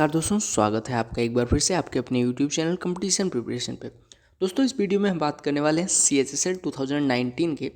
नमस्कार दोस्तों, स्वागत है आपका एक बार फिर से आपके अपने YouTube चैनल कंपटीशन प्रिपरेशन पे। दोस्तों, इस वीडियो में हम बात करने वाले हैं CHSL 2019 के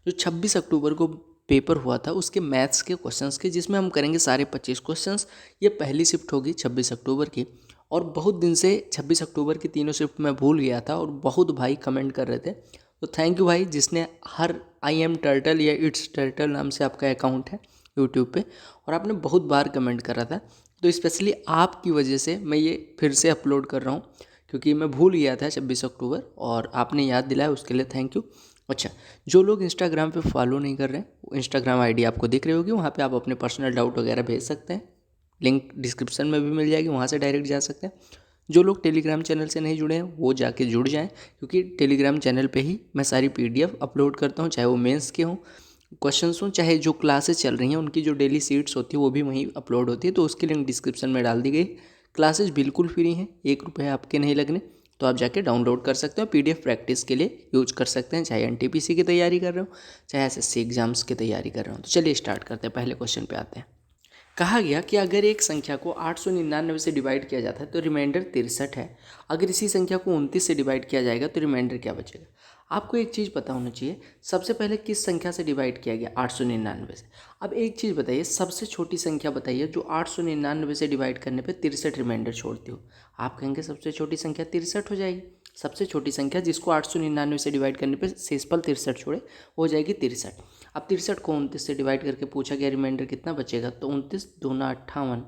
जो 26 अक्टूबर को पेपर हुआ था उसके मैथ्स के क्वेश्चंस के, जिसमें हम करेंगे सारे 25 क्वेश्चंस। ये पहली शिफ्ट होगी 26 अक्टूबर की, और बहुत दिन से 26 अक्टूबर की तीनों शिफ्ट मैं भूल गया था और बहुत भाई कमेंट कर रहे थे। तो थैंक यू भाई, जिसने हर आई एम टर्टल या इट्स टर्टल नाम से आपका अकाउंट है यूट्यूब पे, और आपने बहुत बार कमेंट करा था। तो स्पेशली आपकी वजह से मैं ये फिर से अपलोड कर रहा हूँ, क्योंकि मैं भूल गया था 26 अक्टूबर और आपने याद दिलाया, उसके लिए थैंक यू। अच्छा, जो लोग इंस्टाग्राम पे फॉलो नहीं कर रहे हैं, वो इंस्टाग्राम आईडी आपको दिख रही होगी, वहाँ पे आप अपने पर्सनल डाउट वगैरह भेज सकते हैं। लिंक डिस्क्रिप्शन में भी मिल जाएगी, वहाँ से डायरेक्ट जा सकते हैं। जो लोग टेलीग्राम चैनल से नहीं जुड़े हैं वो जाके जुड़ जाएं, क्योंकि टेलीग्राम चैनल पे ही मैं सारी PDF अपलोड करता हूँ, चाहे वो मेंस के हों क्वेश्चंस हों, चाहे जो क्लासेस चल रही हैं उनकी जो डेली सीट्स होती है वो भी वहीं अपलोड होती है। तो उसकी लिंक डिस्क्रिप्शन में डाल दी गई। क्लासेस बिल्कुल फ्री हैं, 1 रुपये आपके नहीं लगने, तो आप जाके डाउनलोड कर सकते हो। PDF प्रैक्टिस के लिए यूज कर सकते हैं, चाहे NTPC की तैयारी कर रहे हो, चाहे SSC एग्जाम्स की तैयारी कर रहे हो। तो चलिए स्टार्ट करते हैं, पहले क्वेश्चन पे आते हैं। कहा गया कि अगर एक संख्या को 899 से डिवाइड किया जाता है तो रिमाइंडर 63 है। अगर इसी संख्या को 29 से डिवाइड किया जाएगा तो रिमाइंडर क्या बचेगा। आपको एक चीज़ पता होना चाहिए, सबसे पहले किस संख्या से डिवाइड किया गया, 899 से। अब एक चीज़ बताइए, सबसे छोटी संख्या बताइए जो 899 से डिवाइड करने पे 63 रिमाइंडर छोड़ती हो। आप कहेंगे सबसे छोटी संख्या 63 हो जाएगी। सबसे छोटी संख्या जिसको 899 से डिवाइड करने पे शेषफल 63 छोड़े, हो जाएगी 63। अब 63 को 29 से डिवाइड करके पूछा गया रिमाइंडर कितना बचेगा, तो 29 दूना 58,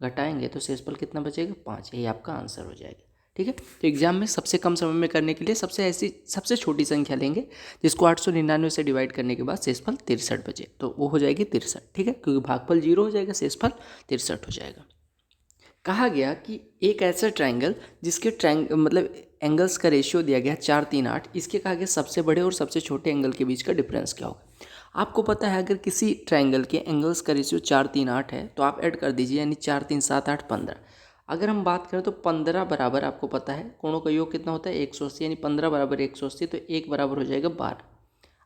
घटाएंगे तो शेषफल कितना बचेगा, 5। यही आपका आंसर हो जाएगा। ठीक है, तो एग्जाम में सबसे कम समय में करने के लिए सबसे छोटी संख्या लेंगे जिसको 899 से डिवाइड करने के बाद शेषफल 63 बचे, तो वो हो जाएगी 63। ठीक है, क्योंकि भागफल 0 हो जाएगा, शेषफल 63 हो जाएगा। कहा गया कि एक ऐसा ट्रायंगल जिसके एंगल्स का रेशियो दिया गया 4 3 8, इसके कहा गया सबसे बड़े और सबसे छोटे एंगल के बीच का डिफरेंस क्या होगा। आपको पता है, अगर किसी ट्रायंगल के एंगल्स का रेशियो 4 3 8 है तो आप ऐड कर दीजिए, यानी 4 3 7 8 15। अगर हम बात करें तो 15 बराबर, आपको पता है कोणों का योग कितना होता है, 180, यानी 15 बराबर 180, तो 1 बराबर हो जाएगा 12।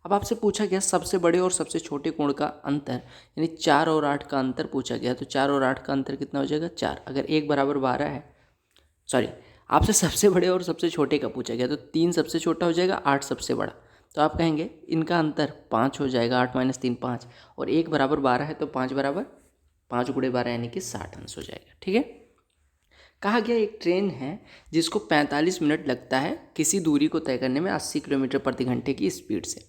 अब आपसे पूछा गया सबसे बड़े और सबसे छोटे कोण का अंतर, यानी 4 और 8 का अंतर पूछा गया, तो 4 और 8 का अंतर कितना हो जाएगा, 4। अगर 1 बराबर 12 है, सॉरी, आपसे सबसे बड़े और सबसे छोटे का पूछा गया, तो 3 सबसे छोटा हो जाएगा, 8 सबसे बड़ा। तो आप कहेंगे इनका अंतर 5 हो जाएगा, 8 - 3 5, और 1 बराबर 12 है तो 5 बराबर 5 × 12 यानी कि 60 अंश हो जाएगा। ठीक है, कहा गया एक ट्रेन है जिसको 45 मिनट लगता है किसी दूरी को तय करने में 80 किलोमीटर प्रति घंटे की स्पीड से।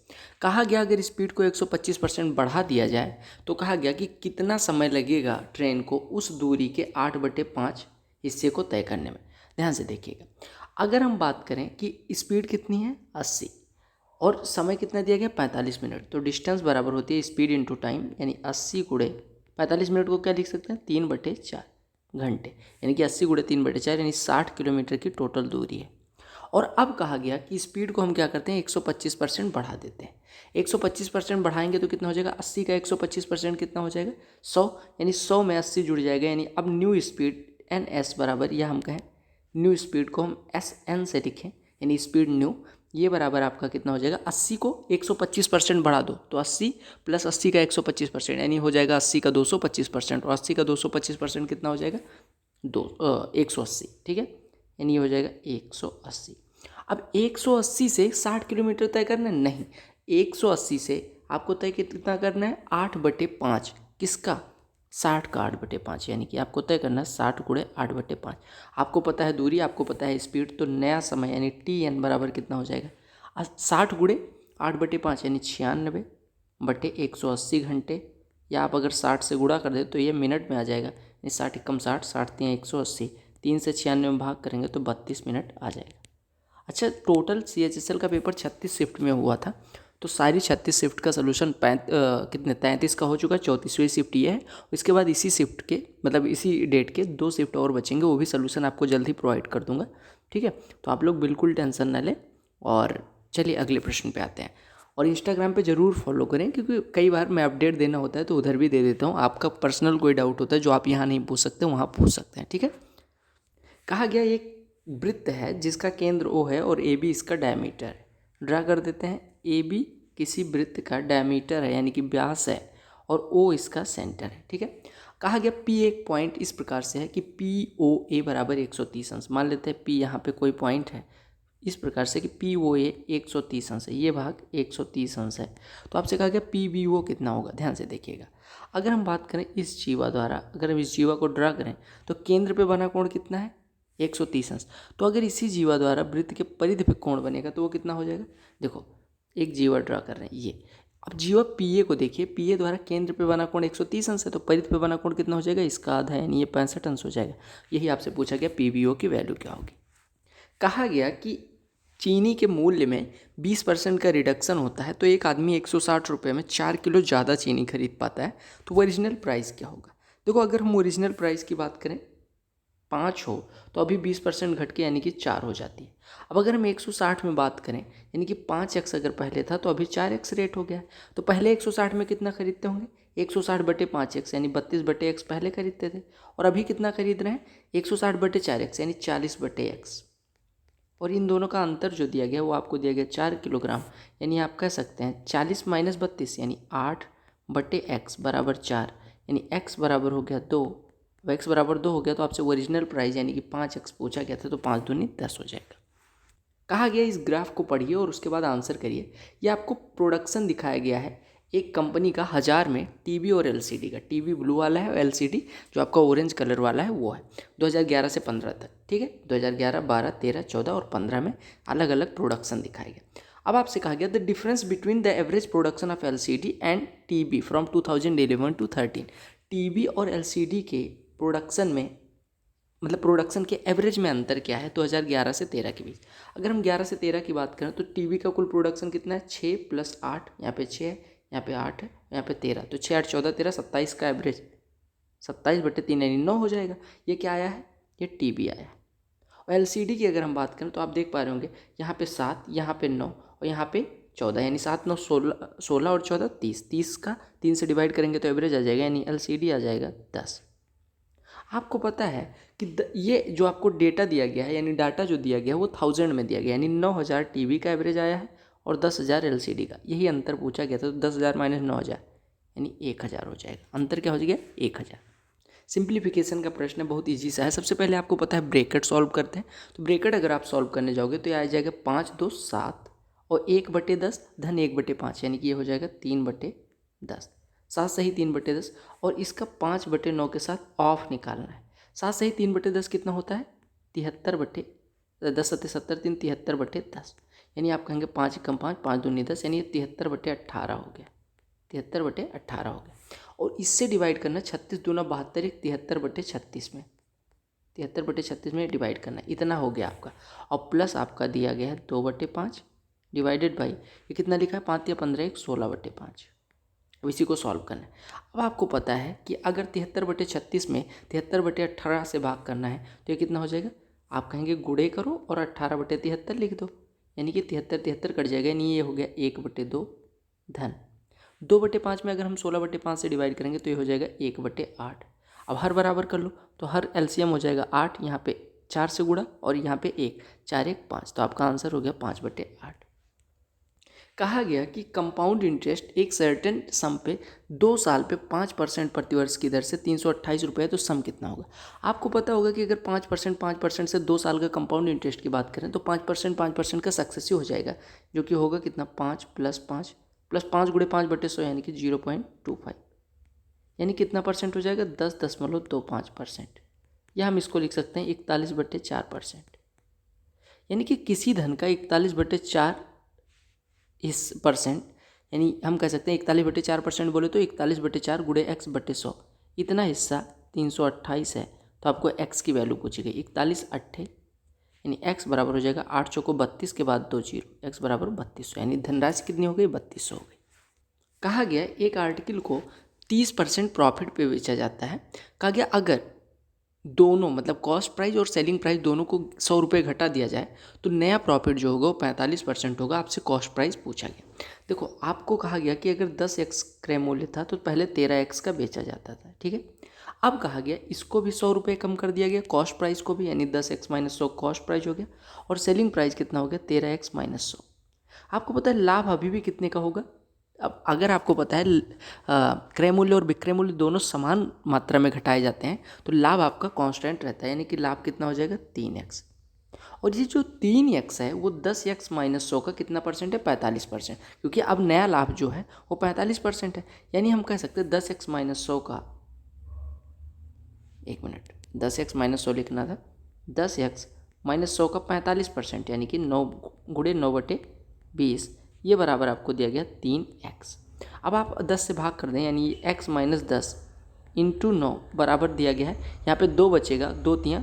कहा गया अगर स्पीड को 125% बढ़ा दिया जाए तो कहा गया कि कितना समय लगेगा ट्रेन को उस दूरी के 8/5 हिस्से को तय करने में। ध्यान से देखिएगा, अगर हम बात करें कि स्पीड कितनी है 80 और समय कितना दिया गया 45 मिनट, तो डिस्टेंस बराबर होती है स्पीड इंटू टाइम, यानी 80 × 45 मिनट को क्या लिख सकते हैं, 3/4 घंटे, यानी कि 80 × 3/4 यानी 60 किलोमीटर की टोटल दूरी है। और अब कहा गया कि स्पीड को हम क्या करते हैं, 125% बढ़ा देते हैं। 125% बढ़ाएंगे तो कितना हो जाएगा, 80 का 125% कितना हो जाएगा, 100, यानी 100 में 80 जुड़ जाएगा, यानी अब न्यू स्पीड NS बराबर, या हम कहें न्यू स्पीड को हम SN से लिखें, यानी स्पीड न्यू, ये बराबर आपका कितना हो जाएगा, 80 को 125% बढ़ा दो तो 80 + 80 का 125%, यानी हो जाएगा 80 का 225%, और 80 का 225% कितना हो जाएगा, 180। ठीक है, यानी ये हो जाएगा 180। अब 180 से 60 किलोमीटर तय करना है, नहीं, 180 से आपको तय कितना करना है, 8/5, किसका, 60 का 8/5, यानी कि आपको तय करना है 60 × 8/5। आपको पता है दूरी, आपको पता है स्पीड, तो नया समय यानी TN बराबर कितना हो जाएगा, 60 × 8/5 यानी 96/180 घंटे, या आप अगर 60 से गुणा कर दे तो ये मिनट में आ जाएगा, यानी 60 × 60, 60 × 3 = 180, 3 से 96 में भाग करेंगे तो 32 मिनट आ जाएगा। अच्छा, टोटल CHSL का पेपर 36 शिफ्ट में हुआ था, तो सारी 36 शिफ्ट का सोल्यूशन 33 का हो चुका है, 34वीं शिफ्ट ये है। इसके बाद इसी शिफ्ट के इसी डेट के 2 शिफ्ट और बचेंगे, वो भी सोल्यूशन आपको जल्द ही प्रोवाइड कर दूंगा। ठीक है, तो आप लोग बिल्कुल टेंशन ना लें। और चलिए अगले प्रश्न पे आते हैं, और इंस्टाग्राम पे ज़रूर फॉलो करें, क्योंकि कई बार मैं अपडेट देना होता है तो उधर भी दे देता हूँ। आपका पर्सनल कोई डाउट होता है जो आप यहाँ नहीं पूछ सकते, वहाँ पूछ सकते हैं। ठीक है, कहा गया एक वृत्त है जिसका केंद्र O है और AB इसका डायमीटर है। ड्रा कर देते हैं, AB किसी वृत्त का डायमीटर है यानी कि व्यास है, और O इसका सेंटर है। ठीक है, कहा गया पी एक पॉइंट इस प्रकार से है कि POA बराबर 130 अंश। मान लेते हैं P यहाँ पे कोई पॉइंट है इस प्रकार से कि POA 130 अंश है, ये भाग 130 अंश है। तो आपसे कहा गया PBO कितना होगा, ध्यान से देखिएगा। अगर हम बात करें इस जीवा द्वारा, अगर हम इस जीवा को ड्रा करें तो केंद्र पे बना कोण कितना है 130 अंश। तो अगर इसी जीवा द्वारा वृत्त के परिधि पे कोण बनेगा तो वो कितना हो जाएगा। देखो एक जीवा ड्रा कर रहे हैं ये, अब जीवा PA को देखिए, PA द्वारा केंद्र पे बना कोण 130 अंश है, तो परिधि पे बना कोण कितना हो जाएगा, इसका आधा यानी ये 65 अंश हो जाएगा। यही आपसे पूछा गया PBO की वैल्यू क्या होगी। कहा गया कि चीनी के मूल्य में 20% का रिडक्शन होता है तो एक आदमी 160 रुपये में 4 किलो ज़्यादा चीनी खरीद पाता है, तो ओरिजिनल प्राइस क्या होगा। देखो अगर हम ओरिजिनल प्राइस की बात करें 5 हो तो अभी 20% घट के यानी कि 4 हो जाती है। अब अगर हम 160 में बात करें यानी कि 5x अगर पहले था तो अभी 4x रेट हो गया है। तो पहले 160 में कितना खरीदते होंगे, 160/5x यानी 32/x पहले खरीदते थे, और अभी कितना खरीद रहे हैं 160/4x यानी 40/x। और इन दोनों का अंतर जो दिया गया वो आपको दिया गया 4 किलोग्राम, यानी आप कह सकते हैं 40 - 32 यानी 8/x बराबर 4, यानी x बराबर हो गया 2। अब x बराबर 2 हो गया तो आपसे ओरिजिनल प्राइस यानी कि 5x पूछा गया था, तो 5 दूनी 10 हो जाएगा। कहा गया इस ग्राफ को पढ़िए और उसके बाद आंसर करिए। ये आपको प्रोडक्शन दिखाया गया है एक कंपनी का 1000 में टीवी और एलसीडी का। टीवी ब्लू वाला है और एलसीडी जो आपका ऑरेंज कलर वाला है वो है 2011 से 15 तक, ठीक है। 2011, 12, 13, 14 और 15 में अलग अलग प्रोडक्शन दिखाया गया। अब आपसे कहा गया the difference between the average production of LCD and TV from 2011 to 13। TV और एलसीडी के प्रोडक्शन में मतलब प्रोडक्शन के एवरेज में अंतर क्या है 2011 से 13 के बीच। अगर हम 11 से 13 की बात करें तो टीवी का कुल प्रोडक्शन कितना है 6 + 8, यहाँ पे 6 है, यहाँ पे 8 है, यहाँ पे 13, तो 6, 8, 14, 13, 27 का एवरेज 27/3 यानी 9 हो जाएगा। ये क्या आया है, ये टीवी आया है। और एलसीडी की अगर हम बात करें तो आप देख पा रहे होंगे यहाँ पे 7, यहाँ पे 9 और यहाँ पे 14, यानी 7, 9, 16 और 14, 30। 30 का 3 से डिवाइड करेंगे तो एवरेज आ जाएगा, यानी एलसीडी आ जाएगा 10। आपको पता है कि ये जो आपको डेटा दिया गया है यानी डाटा जो दिया गया है वो 1000 में दिया गया, यानी 9000 टीवी का एवरेज आया है और 10,000 एलसीडी का। यही अंतर पूछा गया था, तो 10,000 - 9,000 यानी 1000 हो जाएगा। अंतर क्या हो गया 1000। सिंप्लीफिकेशन का प्रश्न है, बहुत ईजी सा है। सबसे पहले आपको पता है ब्रैकेट सॉल्व करते हैं, तो ब्रैकेट अगर आप सॉल्व करने जाओगे तो ये आ जाएगा 5, 2, 7 और 1/10 धन 1/5 यानी कि ये हो जाएगा 3/10। 7 सही 3/10 और इसका 5/9 के साथ ऑफ निकालना है। 7 सही 3/10 कितना होता है 73/10 सत्ते 70 3 73/10, यानी आप कहेंगे 5 × 5 5 दूनी 10 यानी 73/18 हो गया, 73/18 हो गया। और इससे डिवाइड करना 36 दूना 72 73/36 में, 73/36 में डिवाइड करना, इतना हो गया आपका। और प्लस आपका दिया गया है 2/5 डिवाइडेड बाई ये कितना लिखा है 5 या 15 16/5। अब इसी को सॉल्व करना है। अब आपको पता है कि अगर 73/36 में 73/18 से भाग करना है तो ये कितना हो जाएगा, आप कहेंगे गुणे करो और 18/73 लिख दो, यानी कि 73 कट जाएगा, यानी ये हो गया 1/2 धन 2/5 में अगर हम 16/5 से डिवाइड करेंगे तो ये हो जाएगा 1/8। अब हर बराबर कर लो तो हर एलसीएम हो जाएगा 8, यहाँ पे 4 से गुणा और यहाँ पे 1, 4 1 5, तो आपका आंसर हो गया 5/8। कहा गया कि कंपाउंड इंटरेस्ट एक सर्टेन सम पे 2 साल पे 5% प्रतिवर्ष की दर से 328 रुपये, तो सम कितना होगा। आपको पता होगा कि अगर 5% से 2 साल का कंपाउंड इंटरेस्ट की बात करें तो 5% का सक्सेसिव हो जाएगा, जो कि होगा कितना 5 + 5 + 5 × 5/100 यानी कि 0.25, यानी कितना परसेंट हो जाएगा 10.25%। या हम इसको लिख सकते हैं 41/4%, यानी कि किसी धन का 41/4 इस परसेंट, यानी हम कह सकते हैं 41/4% बोले तो 41/4 × x/100, इतना हिस्सा 328 है, तो आपको x की वैल्यू पूछी गई 41 8 यानी x बराबर हो जाएगा 8 चौको 32 के बाद 2 0, x बराबर 3200, यानी धनराशि कितनी हो गई 3200 हो गई। कहा गया एक आर्टिकल को 30% प्रॉफिट पे बेचा जाता है। कहा गया अगर दोनों मतलब कॉस्ट प्राइस और सेलिंग प्राइस दोनों को 100 रुपये घटा दिया जाए तो नया प्रॉफिट जो होगा वो 45% होगा। आपसे कॉस्ट प्राइस पूछा गया। देखो आपको कहा गया कि अगर 10x क्रय मूल्य था तो पहले 13x का बेचा जाता था, ठीक है। अब कहा गया इसको भी 100 रुपये कम कर दिया गया, कॉस्ट प्राइस को भी, यानी 10x - 100 कॉस्ट प्राइस हो गया और सेलिंग प्राइस कितना हो गया 13x - 100। आपको पता है लाभ अभी भी कितने का होगा, अब अगर आपको पता है क्रय मूल्य और विक्रय मूल्य दोनों समान मात्रा में घटाए जाते हैं तो लाभ आपका कांस्टेंट रहता है, यानी कि लाभ कितना हो जाएगा 3x। और ये जो 3x है वो 10x माइनस 100 का कितना परसेंट है, 45%, क्योंकि अब नया लाभ जो है वो 45% है। यानी हम कह सकते हैं 10x माइनस 100 का, 1 मिनट, 10x माइनस 100 लिखना था, 10x माइनस 100 का 45%, यानी कि 9 गुणे 9/20, ये बराबर आपको दिया गया 3x। अब आप 10 से भाग कर दें, यानी x माइनस 10 इंटू 9 बराबर दिया गया है, यहाँ पे 2 बचेगा, 2 तियाँ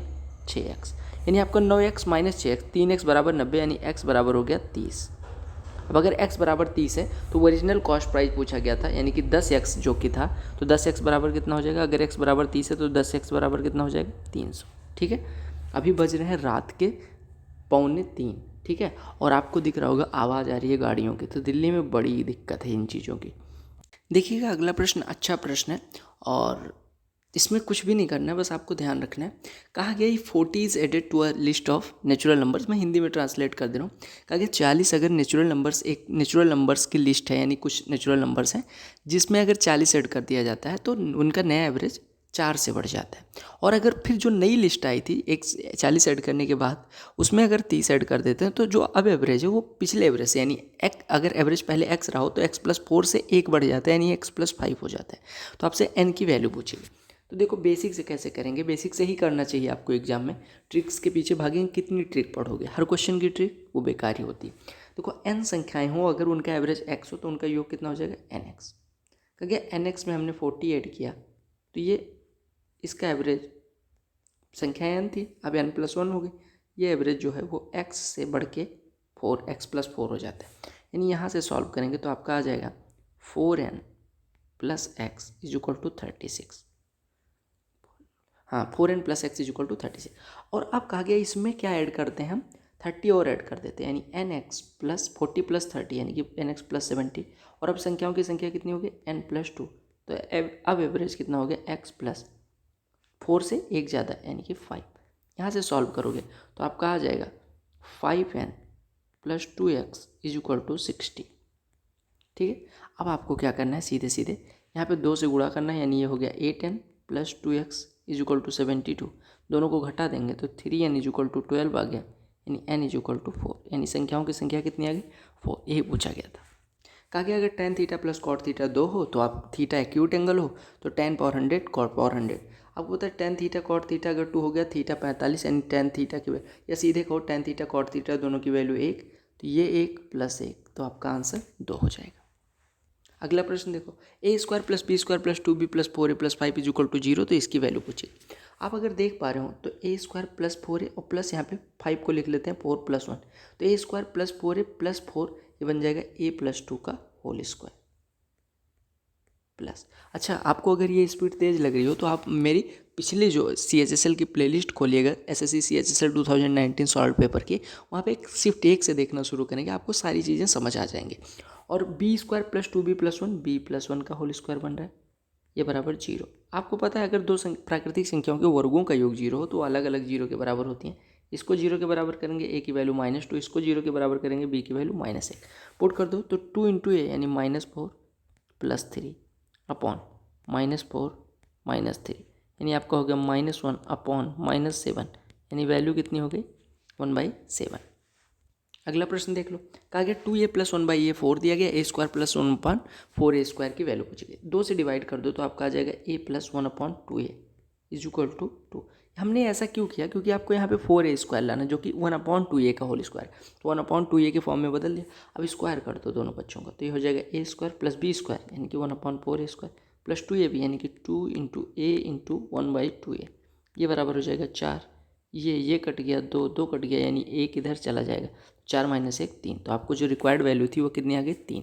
6x, यानी आपका 9x माइनस 6x, 3x बराबर 90, यानी x बराबर हो गया 30। अब अगर x बराबर 30 है तो ओरिजिनल कॉस्ट प्राइस पूछा गया था, यानी कि 10x जो कि था, तो 10x बराबर कितना हो जाएगा, अगर x बराबर 30 है तो 10x बराबर कितना हो जाएगा 300। ठीक है, अभी बज रहे हैं रात के 2:45, ठीक है, और आपको दिख रहा होगा आवाज़ आ रही है गाड़ियों की, तो दिल्ली में बड़ी दिक्कत है इन चीज़ों की। देखिएगा अगला प्रश्न अच्छा प्रश्न है और इसमें कुछ भी नहीं करना है, बस आपको ध्यान रखना है। कहा गया 40 is added to a list of natural numbers, मैं हिंदी में ट्रांसलेट कर दे रहा हूँ। कहा गया 40 अगर नेचुरल नंबर्स, एक नेचुरल नंबर्स की लिस्ट है, यानी कुछ नेचुरल नंबर्स हैं जिसमें अगर 40 ऐड कर दिया जाता है तो उनका नया एवरेज 4 से बढ़ जाता है। और अगर फिर जो नई लिस्ट आई थी एक 40 ऐड करने के बाद उसमें अगर 30 ऐड कर देते हैं तो जो अब एवरेज है वो पिछले एवरेज से, यानी अगर एवरेज पहले x रहा हो तो x+4 से 1 बढ़ जाता है, यानी x+5 हो जाता है। तो आपसे n की वैल्यू पूछेगी, तो देखो बेसिक से कैसे करेंगे, बेसिक से ही करना चाहिए आपको एग्जाम में। ट्रिक्स के पीछे भागेंगे, कितनी ट्रिक पढ़ोगे, हर क्वेश्चन की ट्रिक वो बेकार ही होती है। देखो n संख्याएं हो, अगर उनका एवरेज x हो तो उनका योग कितना हो जाएगा nx। क्योंकि nx में हमने 40 ऐड किया तो ये इसका एवरेज संख्याएं n थी, अब n+1 हो गई, ये एवरेज जो है वो x से बढ़ के 4x+4 हो जाता है। यानी यहाँ से सॉल्व करेंगे तो आपका आ जाएगा 4n + x = 36। हाँ, 4n + x = 36। और अब कहा गया इसमें क्या ऐड करते हैं हम, 30 और ऐड कर देते हैं, यानी nx + 40 + 30, यानी कि nx + 70। और अब संख्याओं की संख्या कितनी होगी, n+2, तो अब एवरेज कितना हो गया, x + 4 से 1 ज़्यादा, यानी कि 5। यहाँ से सॉल्व करोगे तो आपका आ जाएगा 5n + 2x = 60। ठीक है, अब आपको क्या करना है, सीधे सीधे यहाँ पे 2 से गुणा करना है, यानी ये हो गया 8n + 2x = 72। दोनों को घटा देंगे तो 3n = 12 आ गया, यानी n = 4, यानी संख्याओं की संख्या कितनी आ गई, 4। यही पूछा गया था। कहा गया अगर tan थीटा + cot थीटा 2 हो तो आप थीटा एक्यूट एंगल हो तो tan पावर 100 cot पावर 100। आपको पता है tan थीटा cot थीटा अगर 2 हो गया, थीटा 45, यानी tan थीटा की, या सीधे कहो tan थीटा cot थीटा दोनों की वैल्यू 1, तो ये 1 + 1, तो आपका आंसर 2 हो जाएगा। अगला प्रश्न देखो, a² + b² + 2b + 4a + 5 = 0, तो इसकी वैल्यू पूछी। आप अगर देख पा रहे हो तो a² + 4a और प्लस यहाँ पे 5 को लिख लेते हैं 4 + 1, तो a² + 4a + 4, ये बन जाएगा a + 2 का होल स्क्वायर प्लस। अच्छा, आपको अगर ये स्पीड तेज़ लग रही हो तो आप मेरी पिछली जो CHSL की प्लेलिस्ट खोलिएगा, SSC CHSL 2019 सॉल्व पेपर की, वहाँ पे एक शिफ्ट 1 से देखना शुरू करेंगे, आपको सारी चीज़ें समझ आ जाएंगी। और b² + 2b + 1, b + 1 का होल स्क्वायर बन रहा है, ये बराबर 0। आपको पता है अगर दो प्राकृतिक संख्याओं के वर्गों का योग 0 हो तो अलग अलग 0 के बराबर होती हैं। इसको 0 के बराबर करेंगे a की वैल्यू -2, इसको 0 के बराबर करेंगे b की वैल्यू -1। पुट कर दो तो 2 × a यानी -4 + 3 अपॉन -4 -3, यानी आपका हो गया -1 अपॉन -7, यानी वैल्यू कितनी हो गई 1/7। अगला प्रश्न देख लो, कहा गया 2a + 1/a 4 दिया गया, a² + 1/4a² की वैल्यू पूछी गई। 2 से डिवाइड कर दो तो आपका आ जाएगा a + 1/2a = 2। हमने ऐसा क्यों किया, क्योंकि आपको यहाँ पे 4a² लाना जो कि 1/2a का होल स्क्वायर, तो 1/2a के फॉर्म में बदल दिया। अब स्क्वायर कर दो दोनों बच्चों का, तो ये हो जाएगा a² + b² यानी कि 1/4a² + 2ab यानी कि 2 × a × 1/2a, ये बराबर हो जाएगा 4। ये कट गया, 2 कट गया, यानी 1 इधर चला जाएगा, 4 - 1 3, तो आपको जो रिक्वायर्ड वैल्यू थी वो कितनी आ गई 3।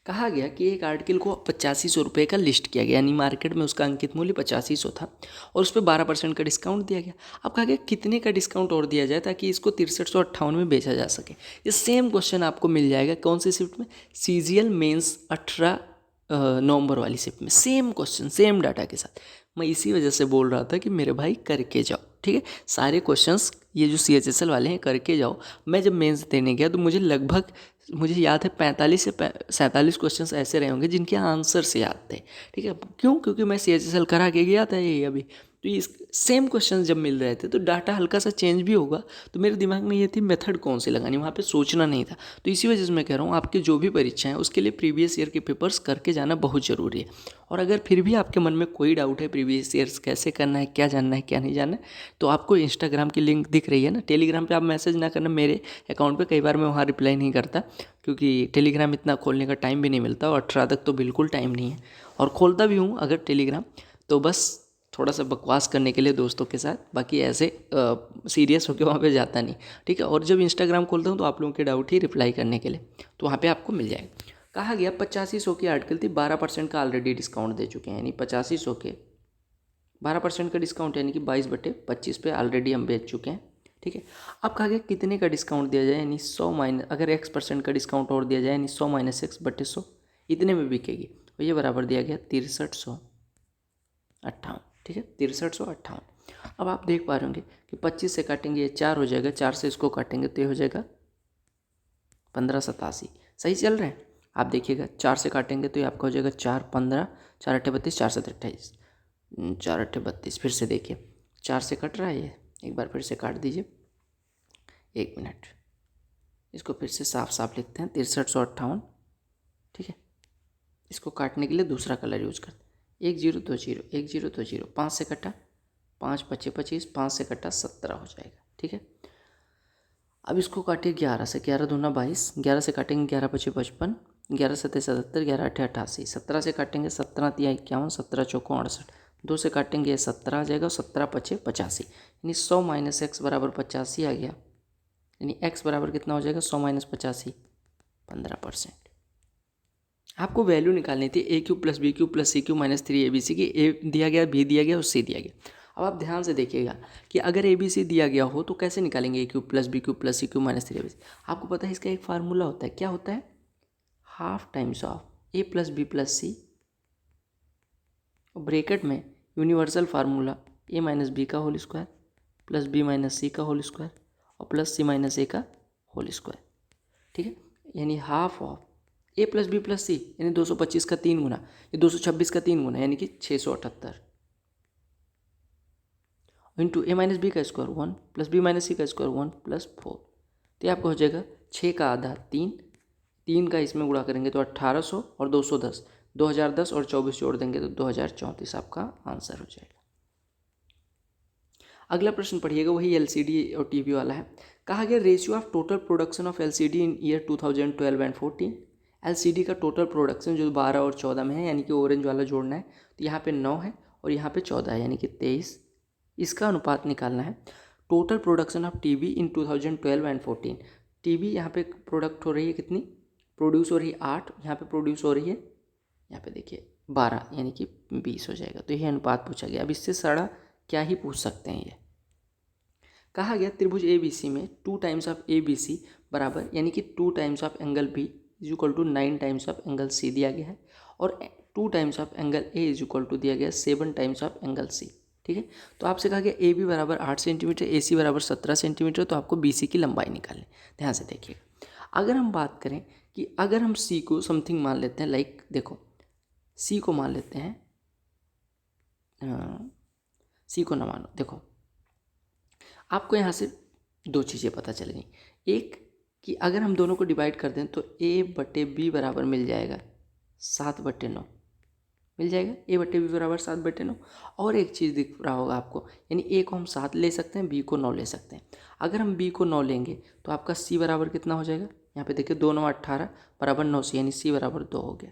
कहा गया कि एक आर्टिकल को 8500 रुपये का लिस्ट किया गया, यानी मार्केट में उसका अंकित मूल्य 8500 था और उस पर 12% का डिस्काउंट दिया गया। अब कहा गया कितने का डिस्काउंट और दिया जाए ताकि इसको 6358 में बेचा जा सके। ये सेम क्वेश्चन आपको मिल जाएगा कौन सी शिफ्ट में, CGL मेंस 18 नवंबर वाली शिफ्ट में, सेम क्वेश्चन सेम डाटा के साथ। मैं इसी वजह से बोल रहा था कि मेरे भाई करके जाओ, ठीक है, सारे क्वेश्चंस ये जो CHSL वाले हैं करके जाओ। मैं जब मेंस देने गया तो मुझे लगभग मुझे याद है 45 से 47 क्वेश्चंस ऐसे रहे होंगे जिनके आंसर से याद थे। ठीक है, क्यों? क्योंकि मैं CHSL करा के गया था ये अभी। तो इस सेम क्वेश्चंस जब मिल रहे थे तो डाटा हल्का सा चेंज भी होगा, तो मेरे दिमाग में ये थी मेथड कौन सी लगानी, वहाँ पे सोचना नहीं था। तो इसी वजह से मैं कह रहा हूँ आपकी जो भी परीक्षा है उसके लिए प्रीवियस ईयर के पेपर्स करके जाना बहुत ज़रूरी है। और अगर फिर भी आपके मन में कोई डाउट है प्रीवियस ईयर्स कैसे करना है, क्या जानना है क्या नहीं जानना है, तो आपको इंस्टाग्राम की लिंक दिख रही है ना, टेलीग्राम पे आप मैसेज ना करना मेरे अकाउंट पे, कई बार मैं वहाँ रिप्लाई नहीं करता क्योंकि टेलीग्राम इतना खोलने का टाइम भी नहीं मिलता, और 18 तक तो बिल्कुल टाइम नहीं है। और खोलता भी हूँ अगर टेलीग्राम तो बस थोड़ा सा बकवास करने के लिए दोस्तों के साथ, बाकी ऐसे सीरियस होकर वहाँ पे जाता नहीं। ठीक है, और जब इंस्टाग्राम खोलता हूँ तो आप लोगों के डाउट ही रिप्लाई करने के लिए, तो वहाँ पे आपको मिल जाएगा। कहा गया 8500 की आर्टिकल थी, 12% का ऑलरेडी डिस्काउंट दे चुके हैं, यानी 8500 के 12% का डिस्काउंट, यानी कि 22/25 पे ऑलरेडी हम बेच चुके हैं। ठीक है, अब कहा गया कितने का डिस्काउंट दिया जाए, यानी 100 माइनस, अगर X% का डिस्काउंट और दिया जाए यानी 100 - X/100 इतने में बिकेगी, और ये बराबर दिया गया 6358। ठीक है, 6358। अब आप देख पा रहे होंगे कि 25 से काटेंगे ये 4 हो जाएगा, 4 से इसको काटेंगे तो ये हो जाएगा 1587। सही चल रहे हैं? आप देखिएगा 4 से काटेंगे तो ये आपका हो जाएगा 4 15, 4 8 32, 4 7 28, 4 8 32। फिर से देखिए 4 से कट रहा है ये, एक बार फिर से काट दीजिए, 1 मिनट, इसको फिर से साफ साफ लिखते हैं 6358। ठीक है, इसको काटने के लिए दूसरा कलर यूज करते हैं, 1 0 2 0, 1 0 2 0, 5 से कटा 5 25 25, 5 से कटा 17 हो जाएगा। ठीक है, अब इसको काटिए 11 से, 11 दूना 22, 11 से काटेंगे 11 25 55, 11 7 77, 11 8 88, 17 से काटेंगे 17 3 51, 17 चौको 68, 2 से काटेंगे 17 आ जाएगा, 17 5 85, यानी 100 - X बराबर 85 आ गया, यानी X बराबर कितना हो जाएगा 100 - 85, 15%। आपको वैल्यू निकालनी थी AQ + BQ + CQ - 3 ABC की, A दिया गया, B दिया गया और C दिया गया। अब आप ध्यान से देखिएगा कि अगर ABC दिया गया हो तो कैसे निकालेंगे AQ + BQ + CQ - 3 ABC। आपको पता है इसका एक फार्मूला होता है, क्या होता है? Half times of A + B + C, और ब्रैकेट में यूनिवर्सल फार्मूला A - B का होल स्क्वायर + B - C का होल स्क्वायर और + C - A का होल स्क्वायर। ठीक है, यानी half of A + B + C, यानी 225 का 3 गुना, ये 226 का 3 गुना, यानी कि 678, इंटू A - B का स्क्वायर 1 + B - C का स्क्वायर 1 + 4, तो ये आपको हो जाएगा 6 का आधा 3, 3 का इसमें गुणा करेंगे तो 1800 और 210, 2010 और 24 जोड़ देंगे तो 2034 आपका आंसर हो जाएगा। अगला प्रश्न पढ़िएगा, वही LCD और TV वाला है। कहा गया ratio of total production of LCD in year 2012 and 14। LCD का टोटल प्रोडक्शन जो 12 और 14 में है, यानी कि ऑरेंज वाला जोड़ना है, तो यहाँ पे 9 है और यहाँ पे 14 है, यानी कि 23, इसका अनुपात निकालना है। Total production of TV in 2012 and 14, TV यहाँ पे प्रोडक्ट हो रही है कितनी, प्रोड्यूस हो रही है 8, यहाँ पे प्रोड्यूस हो रही है, यहाँ पे देखिए 12, यानी कि 20 हो जाएगा। तो ये अनुपात पूछा गया। अब इससे सारा क्या ही पूछ सकते हैं ये। कहा गया त्रिभुज ABC में 2 टाइम्स ऑफ ABC बराबर, यानी कि 2 times of angle B = 9 times of angle C दिया गया है, और 2 टाइम्स ऑफ एंगल A = दिया गया 7 टाइम्स ऑफ एंगल C। ठीक है, तो आपसे कहा गया AB बराबर 8 सेंटीमीटर, AC बराबर 17 सेंटीमीटर, तो आपको BC की लंबाई निकालें। ध्यान से देखिएगा, अगर हम बात करें कि अगर हम C को समथिंग मान लेते हैं, लाइक देखो C को मान लेते हैं, C को ना मानो, देखो आपको यहाँ से 2 चीज़ें पता चलेंगी। एक कि अगर हम दोनों को डिवाइड कर दें तो A/B बराबर मिल जाएगा 7/9, मिल जाएगा A/B बराबर 7/9। और एक चीज़ दिख रहा होगा आपको, यानी A को हम 7 ले सकते हैं, B को 9 ले सकते हैं। अगर हम B को 9 लेंगे तो आपका C बराबर कितना हो जाएगा, यहाँ पे देखिए 2 9 18 बराबर 9 C, यानी C बराबर 2 हो गया।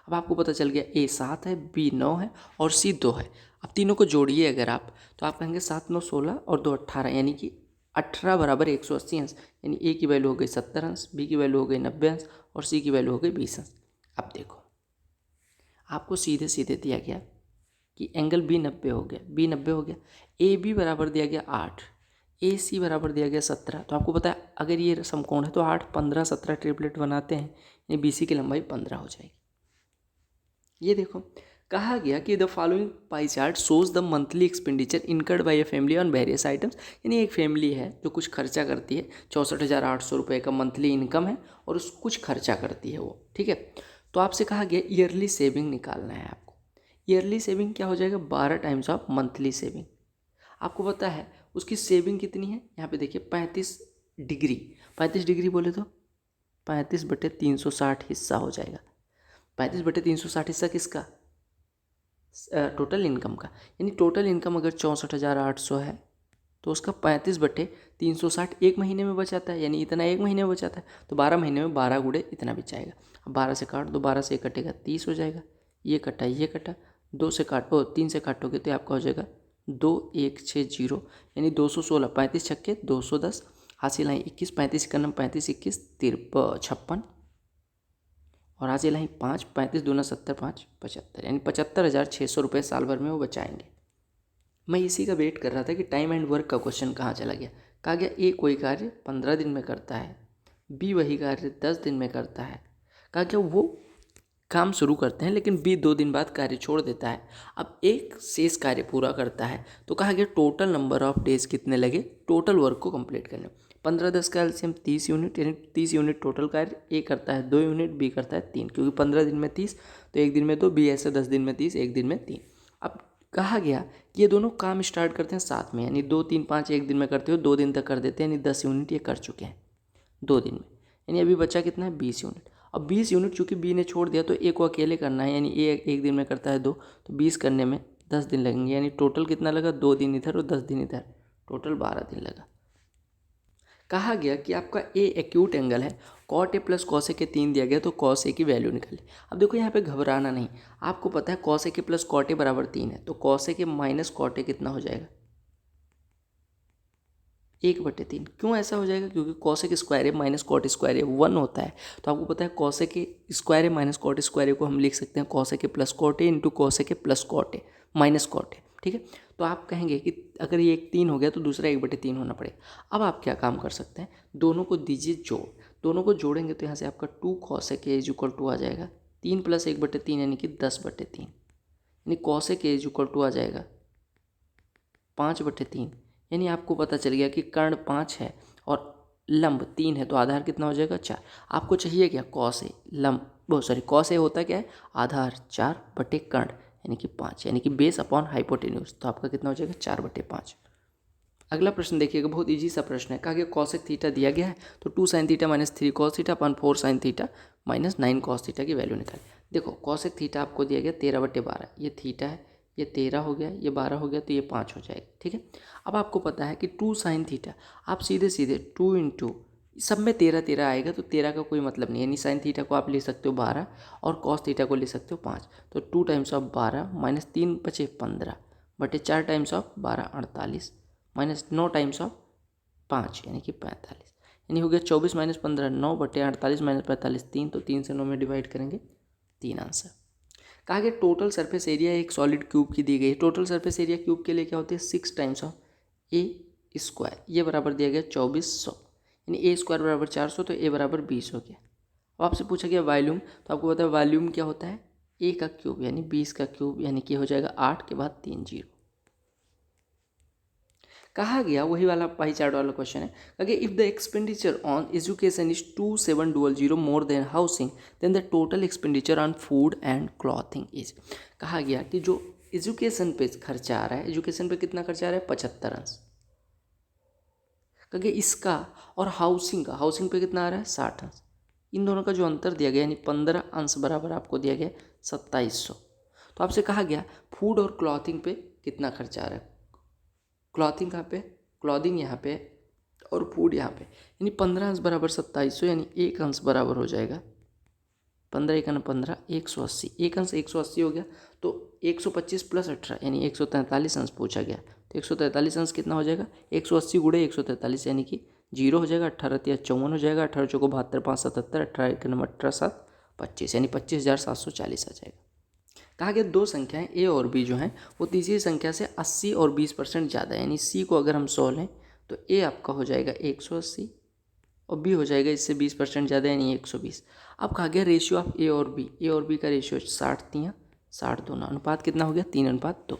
अब आपको पता चल गया A 7 है, B 9 है और C 2 है। अब तीनों को जोड़िए अगर आप, तो आप कहेंगे 7 9 16 और 2 18, यानी कि 18 बराबर 180 अंश, यानी A की वैल्यू हो गई 70 अंश, B की वैल्यू हो गई 90 अंश और C की वैल्यू हो गई 20 अंश। अब देखो आपको सीधे सीधे दिया गया कि एंगल B 90 हो गया, B 90 हो गया, AB बराबर दिया गया 8, AC बराबर दिया गया 17। तो आपको पता है अगर ये समकोण है तो 8 15 17 ट्रिपलेट बनाते हैं, यानी BC की लंबाई 15 हो जाएगी। ये देखो कहा गया कि the following pie chart shows the monthly expenditure incurred by a family on various items. यानी एक फैमिली है जो कुछ खर्चा करती है, 64,800 रुपये का मंथली इनकम है और उस कुछ खर्चा करती है वो, ठीक है। तो आपसे कहा गया ईयरली सेविंग निकालना है आपको। ईयरली सेविंग क्या हो जाएगा, 12 टाइम्स ऑफ मंथली सेविंग। आपको पता है उसकी सेविंग कितनी है, यहाँ पे देखिए 35 डिग्री। 35 डिग्री बोले तो 35/360 हिस्सा हो जाएगा। 35/360 हिस्सा किसका, टोटल इनकम का। यानी टोटल इनकम अगर 64,800 है तो उसका 35/360 एक महीने में बचाता है, यानी इतना एक महीने में बचाता है। तो 12 महीने में 12 गुणे इतना बचाएगा। अब 12 से काट दो, 12 से कटेगा 30 हो जाएगा। ये कटा ये कटा, 2 से काटो 3 से काटोगे तो आपका हो जाएगा 2160, यानी 216। 35 छक्के 210, हासिल आई 21, 35 का नम 35 21 56 और हासिल आई 5, 35 दूना 70 5 75, यानी 75,600 रुपये साल भर में वो बचाएंगे। मैं इसी का वेट कर रहा था कि टाइम एंड वर्क का क्वेश्चन कहाँ चला गया। कहा गया ए कोई कार्य 15 दिन में करता है, बी वही कार्य 10 दिन में करता है। कहा गया वो काम शुरू करते हैं लेकिन बी 2 दिन बाद कार्य छोड़ देता है। अब एक शेष कार्य पूरा करता है। तो कहा गया टोटल नंबर ऑफ डेज कितने लगे टोटल वर्क को कंप्लीट करने में। 15-10 का एलसीएम 30 यूनिट, यानी 30 यूनिट टोटल कार्य। ए करता है 2 यूनिट, बी करता है 3, क्योंकि 15 दिन में 30 तो एक दिन में 2, बी ऐसे 10 दिन में 30, एक दिन में 3। अब कहा गया कि ये दोनों काम स्टार्ट करते हैं साथ में, यानी 2 3 5 एक दिन में करते हो, 2 दिन तक कर देते हैं, यानी 10 यूनिट ये कर चुके हैं 2 दिन में। यानी अभी बचा कितना है 20 यूनिट। अब 20 यूनिट चूँकि बी ने छोड़ दिया तो ए को अकेले करना है, यानी ए एक दिन में करता है 2, तो 20 करने में 10 दिन लगेंगे, यानी टोटल कितना लगा 2 दिन इधर और 10 दिन इधर, टोटल 12 दिन लगा। कहा गया कि आपका ए एक्यूट एंगल है, cot A plus cos A के 3 दिया गया तो कॉस ए की वैल्यू निकाली। अब देखो यहाँ पे घबराना नहीं, आपको पता है कॉस ए के प्लस कॉट ए बराबर 3 है, तो कॉस ए के माइनस कॉट ए कितना हो जाएगा 1/3। क्यों ऐसा हो जाएगा, क्योंकि cosec square A minus cot square A 1 होता है। तो आपको पता है cosec square A minus cot square A को हम लिख सकते हैं cosec plus cot A into cosec plus cot A minus cot A, ठीक है। तो आप कहेंगे कि अगर ये एक 3 हो गया तो दूसरा 1/3 होना पड़ेगा। अब आप क्या काम कर सकते हैं, दोनों को दीजिए जोड़, दोनों को जोड़ेंगे तो यहाँ से आपका 2 cosec A is equal to आ जाएगा 3 + 1/3 यानी कि 10/3, यानी cosec A is equal to आ जाएगा 5/3। यानी आपको पता चल गया कि कर्ण 5 है और लंब 3 है, तो आधार कितना हो जाएगा 4। आपको चाहिए क्या कॉस ए लंब कॉस ए होता क्या है आधार 4/कर्ण यानी कि 5, यानी कि बेस अपॉन हाइपोटेन्यूज, तो आपका कितना हो जाएगा 4/5। अगला प्रश्न देखिएगा, बहुत इजी सा प्रश्न है। कहा गया कॉसेक थीटा दिया गया है तो 2 sin theta minus 3 cos theta upon 4 sin theta minus 9 cos theta की वैल्यू निकालें। देखो कॉसेक थीटा आपको दिया गया 13/12, ये थीटा है, ये 13 हो गया, ये 12 हो गया, तो ये 5 हो जाएगा, ठीक है। अब आपको पता है कि 2 sin थीटा, आप सीधे सीधे 2 × सब में 13 आएगा तो 13 का कोई मतलब नहीं, यानी साइन थीटा को आप ले सकते हो 12 और कॉस थीटा को ले सकते हो 5, तो 2 टाइम्स ऑफ 12 माइनस 3 × 15 बटे 4 times of 12 48 minus 9 times of 5 यानी कि 45, यानी हो गया 24 माइनस 15 9/48 माइनस 45 3, तो 3 से 9 में डिवाइड करेंगे 3 आंसर। कहा गया टोटल सरफेस एरिया एक सॉलिड क्यूब की दी गई है। टोटल सरफेस एरिया क्यूब के लिए क्या होती है 6 टाइम्स ऑफ ए स्क्वायर, ये बराबर दिया गया 2400, यानी ए स्क्वायर बराबर 400, तो ए बराबर 20 हो गया। अब आपसे पूछा गया वॉल्यूम, तो आपको पता है वॉल्यूम क्या होता है ए का क्यूब यानी 20 का क्यूब, यानी कि हो जाएगा 8 के बाद 3 0। कहा गया वही वाला पाई चार्ट वाला क्वेश्चन है। कहा गया if the expenditure on education is 2700 more than housing then the total expenditure on food and clothing is. कहा गया कि जो एजुकेशन पे खर्चा आ रहा है, एजुकेशन पे कितना खर्चा आ रहा है 75 अंश। कहा गया इसका और हाउसिंग पे कितना आ रहा है 60 अंश। इन दोनों का जो अंतर दिया गया यानी 15 अंश बराबर आपको दिया गया 2700। तो आपसे कहा गया फूड और क्लॉथिंग पे कितना खर्चा आ रहा है, क्लॉथिंग कहाँ पे, क्लॉथिंग यहाँ पे और फूड यहाँ पे, यानी 15 अंश बराबर 2700, यानी 1 अंश बराबर हो जाएगा 15 × 15 180, 1 अंश 180 हो गया, तो 125 + 18 यानी 143 अंश पूछा गया। तो 143 अंश कितना हो जाएगा 180 × 143 यानी कि 0 हो जाएगा, 18 × 54 हो जाएगा, 18 × 72 5 77, 18 × 18 7 25, यानी 25,740 आ जाएगा। कहा गया दो संख्याएं ए और बी जो हैं वो तीसरी संख्या से 80 और 20% ज़्यादा है, यानी सी को अगर हम 100 लें तो ए आपका हो जाएगा 180 और बी हो जाएगा इससे 20% ज़्यादा यानी 120। अब कहा गया रेशियो ऑफ ए और बी का रेशियो 60 दिया 60 दोनों अनुपात कितना हो गया 3:2।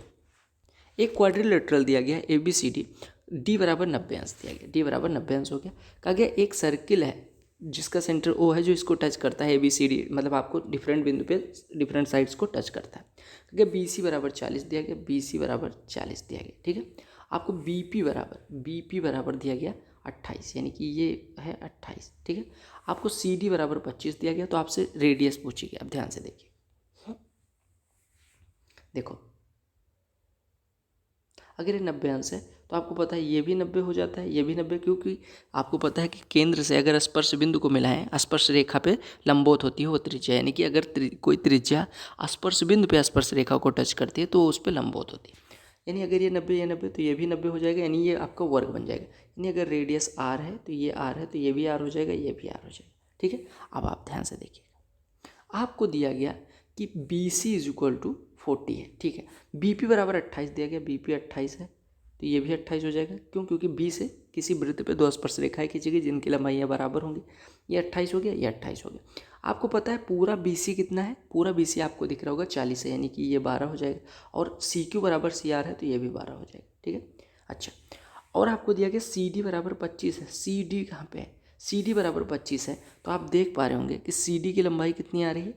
एक क्वाड्रिलेटरल दिया गया है ABCD, D बराबर 90 अंश दिया गया, D बराबर 90 अंश हो गया। कहा गया एक सर्किल है जिसका सेंटर O है जो इसको टच करता है ABCD, मतलब आपको डिफरेंट बिंदु पे डिफरेंट साइड्स को टच करता है। कहा गया BC बराबर 40 दिया गया, BC बराबर 40 दिया गया, ठीक है। आपको BP बराबर दिया गया 28, यानी कि ये है 28, ठीक है। आपको CD बराबर 25 दिया गया, तो आपसे रेडियस पूछी गई। अब ध्यान से देखिए, देखो अगर ये 90 अंश है तो आपको पता है ये भी 90 हो जाता है, ये भी 90, क्योंकि आपको पता है कि केंद्र से अगर स्पर्श बिंदु को मिलाएं, स्पर्श रेखा पे लंबवत होती है वो त्रिज्या, यानी कि अगर कोई त्रिज्या स्पर्श बिंदु पे स्पर्श रेखा को टच करती है तो उस पर लंबवत होती है। यानी अगर ये 90 तो ये भी 90 हो जाएगा, यानी ये आपका वर्ग बन जाएगा। यानी अगर रेडियस R है तो ये R है, तो ये भी R हो जाएगा, ये भी R हो जाएगा, ठीक है। अब आप ध्यान से देखिएगा, आपको दिया गया कि BC इज इक्वल टू 40 है, ठीक है। BP बराबर 28 दिया गया, BP 28 है तो ये भी 28 हो जाएगा। क्यों? क्योंकि B से किसी वृत्त पे 2 स्पर्श रेखाएं खींची गई जिनकी लंबाइयाँ बराबर होंगी। ये 28 हो गया, ये 28 हो गया। आपको पता है पूरा BC कितना है, पूरा BC आपको दिख रहा होगा 40 है, यानी कि ये 12 हो जाएगा। और CQ बराबर CR है तो ये भी 12 हो जाएगा, ठीक है। अच्छा, और आपको दिया गया CD बराबर 25 है। CD कहाँ पे है? CD बराबर 25 है, तो आप देख पा रहे होंगे कि CD की लंबाई कितनी आ रही है।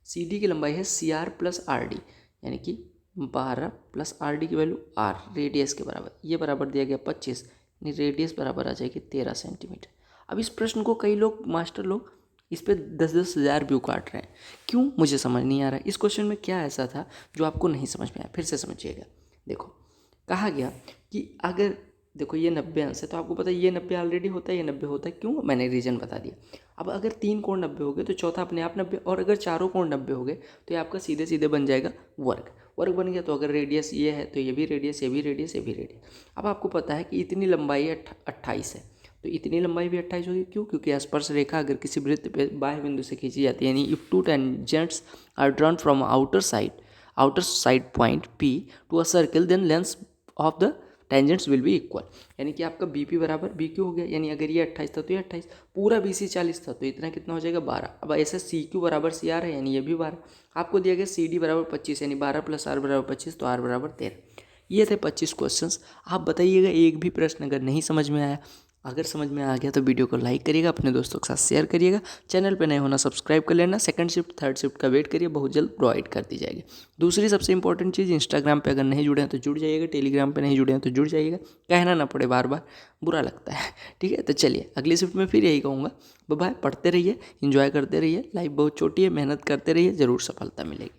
CD की लंबाई है CR प्लस RD, यानी कि 12 प्लस RD की वैल्यू R रेडियस के बराबर, ये बराबर दिया गया 25, यानी रेडियस बराबर आ जाएगी 13 सेंटीमीटर। अब इस प्रश्न को कई लोग मास्टर लोग इस पे 10-10 हज़ार व्यू काट रहे हैं, क्यों मुझे समझ नहीं आ रहा है। इस क्वेश्चन में क्या ऐसा था जो आपको नहीं समझ में आया, फिर से समझिएगा। देखो कहा गया कि अगर देखो ये 90 अंश है तो आपको पता है ये 90 ऑलरेडी होता है, ये 90 होता है। क्यों? मैंने रीजन बता दिया। अब अगर 3 कोण 90 हो गए तो चौथा अपने आप 90, और अगर चारों कोण 90 हो गए तो ये आपका सीधे सीधे बन जाएगा वर्ग बन गया। तो अगर रेडियस ये है तो ये भी रेडियस, ये भी रेडियस, ये भी रेडियस। अब आपको पता है कि इतनी लंबाई 28 है, तो इतनी लंबाई भी 28 होगी। क्यों? क्योंकि स्पर्श रेखा अगर किसी वृत्त पे बाह्य बिंदु से खींची जाती है, यानी if two tangents are drawn from outer side point P to a circle, then length of the tangents will be equal. यानी कि आपका BP बराबर BQ हो गया, यानी अगर ये 28 था तो ये 28, पूरा BC 40 था तो इतना कितना हो जाएगा 12। अब ऐसे CQ बराबर CR है, यानी ये भी 12। आपको दिया गया CD बराबर 25, यानी 12 प्लस R बराबर 25, तो R बराबर 13। ये थे 25 क्वेश्चंस। आप बताइएगा एक भी प्रश्न अगर नहीं समझ में आया, अगर समझ में आ गया तो वीडियो को लाइक करिएगा, अपने दोस्तों के साथ शेयर करिएगा। चैनल पे नए होना सब्सक्राइब कर लेना। सेकंड शिफ्ट थर्ड शिफ्ट का वेट करिए, बहुत जल्द प्रोवाइड कर दी जाएगी। दूसरी सबसे इंपॉर्टेंट चीज़, इंस्टाग्राम पे अगर नहीं जुड़े हैं तो जुड़ जाइएगा, टेलीग्राम पे नहीं जुड़े हैं तो जुड़ जाइएगा। कहना ना पड़े बार बार, बुरा लगता है, ठीक है। तो चलिए अगली शिफ्ट में फिर यही कहूँगा, बाय, पढ़ते रहिए, इन्जॉय करते रहिए। लाइफ बहुत छोटी है, मेहनत करते रहिए, ज़रूर सफलता मिलेगी।